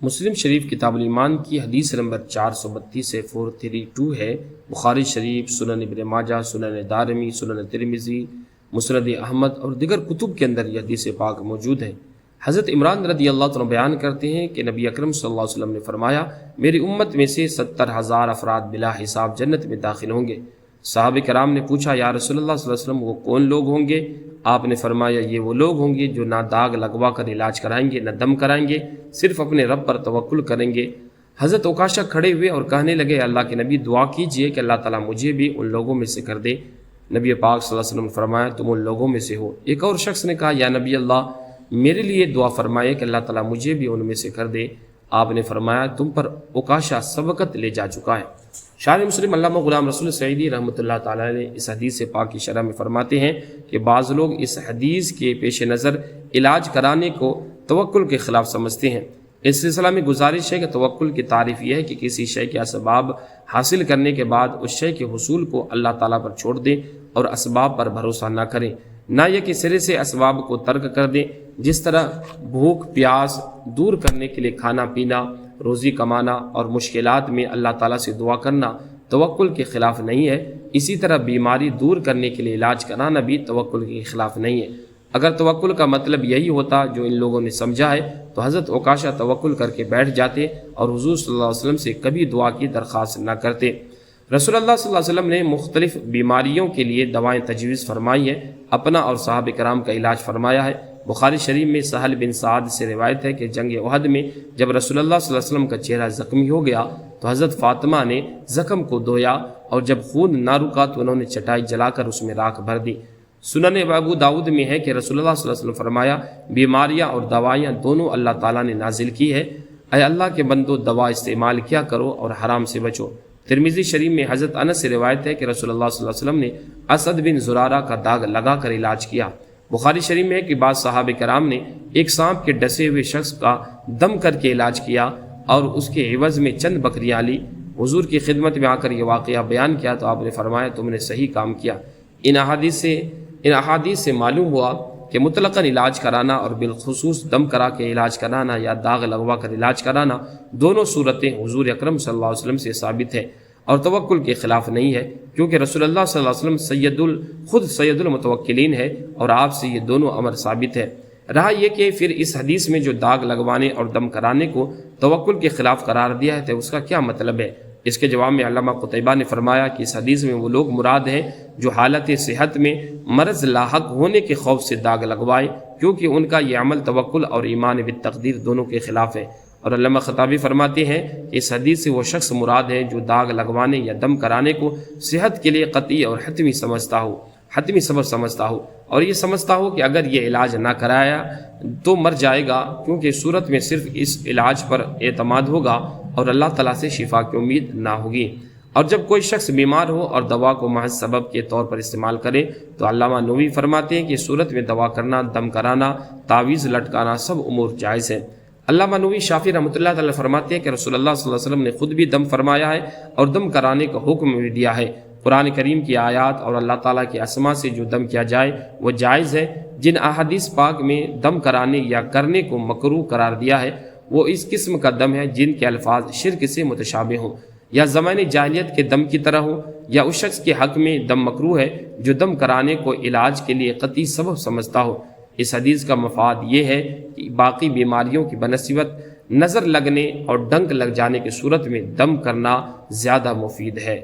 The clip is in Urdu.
مسلم شریف کتاب الایمان کی حدیث نمبر 432 سے 432 ہے۔ بخاری شریف، سنن ابن ماجہ، سنن دارمی، سنن ترمذی، مسند احمد اور دیگر کتب کے اندر یہ حدیث پاک موجود ہے۔ حضرت عمران رضی اللہ عنہ بیان کرتے ہیں کہ نبی اکرم صلی اللہ علیہ وسلم نے فرمایا، میری امت میں سے 70,000 افراد بلا حساب جنت میں داخل ہوں گے۔ صحابہ کرام نے پوچھا، یا رسول اللہ صلی اللہ علیہ وسلم وہ کون لوگ ہوں گے؟ آپ نے فرمایا، یہ وہ لوگ ہوں گے جو نہ داغ لگوا کر علاج کرائیں گے، نہ دم کرائیں گے، صرف اپنے رب پر توکل کریں گے۔ حضرت عکاشہ کھڑے ہوئے اور کہنے لگے، اللہ کے نبی دعا کیجئے کہ اللہ تعالیٰ مجھے بھی ان لوگوں میں سے کر دے۔ نبی پاک صلی اللہ علیہ وسلم نے فرمایا، تم ان لوگوں میں سے ہو۔ ایک اور شخص نے کہا، یا نبی اللہ میرے لیے دعا فرمائے کہ اللہ تعالیٰ مجھے بھی ان میں سے کر دے۔ آپ نے فرمایا، تم پر عکاشہ سبقت لے جا چکا ہے۔ شارح مسلم علامہ غلام رسول سعیدی رحمۃ اللہ تعالیٰ علیہ اس حدیث پاک کی شرح میں فرماتے ہیں کہ بعض لوگ اس حدیث کے پیش نظر علاج کرانے کو توکل کے خلاف سمجھتے ہیں۔ اس سلسلہ میں گزارش ہے کہ توکل کی تعریف یہ ہے کہ کسی شے کے اسباب حاصل کرنے کے بعد اس شے کے حصول کو اللہ تعالیٰ پر چھوڑ دیں اور اسباب پر بھروسہ نہ کریں، نہ یہ کہ سرے سے اسباب کو ترک کر دیں۔ جس طرح بھوک پیاس دور کرنے کے لیے کھانا پینا، روزی کمانا اور مشکلات میں اللہ تعالیٰ سے دعا کرنا توکل کے خلاف نہیں ہے، اسی طرح بیماری دور کرنے کے لیے علاج کرانا بھی توکل کے خلاف نہیں ہے۔ اگر توکل کا مطلب یہی ہوتا جو ان لوگوں نے سمجھا ہے تو حضرت عکاشہ توکل کر کے بیٹھ جاتے اور حضور صلی اللہ علیہ وسلم سے کبھی دعا کی درخواست نہ کرتے۔ رسول اللہ صلی اللہ علیہ وسلم نے مختلف بیماریوں کے لیے دوائیں تجویز فرمائی ہیں، اپنا اور صحابہ کرام کا علاج فرمایا ہے۔ بخاری شریف میں سہل بن سعد سے روایت ہے کہ جنگ احد میں جب رسول اللہ صلی اللہ علیہ وسلم کا چہرہ زخمی ہو گیا تو حضرت فاطمہ نے زخم کو دھویا اور جب خون نہ رکا تو انہوں نے چٹائی جلا کر اس میں راکھ بھر دی۔ سنن ابو داؤد میں ہے کہ رسول اللہ صلی اللہ علیہ وسلم فرمایا، بیماریاں اور دوائیاں دونوں اللہ تعالیٰ نے نازل کی ہے، اے اللہ کے بندو دوا استعمال کیا کرو اور حرام سے بچو۔ ترمذی شریف میں حضرت انس سے روایت ہے کہ رسول اللہ صلی اللہ علیہ وسلم نے اسد بن زرارہ کا داغ لگا کر علاج کیا۔ بخاری شریف میں ہے کہ بعض صحابہ کرام نے ایک سانپ کے ڈسے ہوئے شخص کا دم کر کے علاج کیا اور اس کے عوض میں چند بکریاں لی۔ حضور کی خدمت میں آ کر یہ واقعہ بیان کیا تو آپ نے فرمایا، تم نے صحیح کام کیا۔ ان احادیث سے معلوم ہوا کہ مطلقاً علاج کرانا اور بالخصوص دم کرا کے علاج کرانا یا داغ لگوا کر علاج کرانا دونوں صورتیں حضور اکرم صلی اللہ علیہ وسلم سے ثابت ہے اور توکل کے خلاف نہیں ہے، کیونکہ رسول اللہ صلی اللہ علیہ وسلم خود سید المتوکلین ہے اور آپ سے یہ دونوں امر ثابت ہے۔ رہا یہ کہ پھر اس حدیث میں جو داغ لگوانے اور دم کرانے کو توکل کے خلاف قرار دیا ہے تو اس کا کیا مطلب ہے؟ اس کے جواب میں علامہ قتیبہ نے فرمایا کہ اس حدیث میں وہ لوگ مراد ہیں جو حالت صحت میں مرض لاحق ہونے کے خوف سے داغ لگوائے، کیونکہ ان کا یہ عمل توکل اور ایمان بالتقدیر دونوں کے خلاف ہے۔ اور علامہ خطابی فرماتے ہیں کہ اس حدیث سے وہ شخص مراد ہے جو داغ لگوانے یا دم کرانے کو صحت کے لیے قطعی اور حتمی سبب سمجھتا ہو اور یہ سمجھتا ہو کہ اگر یہ علاج نہ کرایا تو مر جائے گا، کیونکہ اس صورت میں صرف اس علاج پر اعتماد ہوگا اور اللہ تعالیٰ سے شفا کی امید نہ ہوگی۔ اور جب کوئی شخص بیمار ہو اور دوا کو محض سبب کے طور پر استعمال کرے تو علامہ نووی فرماتے ہیں کہ اس صورت میں دوا کرنا، دم کرانا، تعویذ لٹکانا سب امور جائز ہے۔ علامہ نووی شافعی رحمۃ اللہ تعالیٰ فرماتے ہیں کہ رسول اللہ صلی اللہ علیہ وسلم نے خود بھی دم فرمایا ہے اور دم کرانے کا حکم بھی دیا ہے۔ قرآن کریم کی آیات اور اللہ تعالیٰ کے اسما سے جو دم کیا جائے وہ جائز ہے۔ جن احادیث پاک میں دم کرانے یا کرنے کو مکروہ قرار دیا ہے وہ اس قسم کا دم ہے جن کے الفاظ شرک سے متشابہ ہوں یا زمانے جاہلیت کے دم کی طرح ہو، یا اس شخص کے حق میں دم مکروہ ہے جو دم کرانے کو علاج کے لیے قطعی سبب سمجھتا ہو۔ اس حدیث کا مفاد یہ ہے کہ باقی بیماریوں کی بنسبت نظر لگنے اور ڈنک لگ جانے کی صورت میں دم کرنا زیادہ مفید ہے۔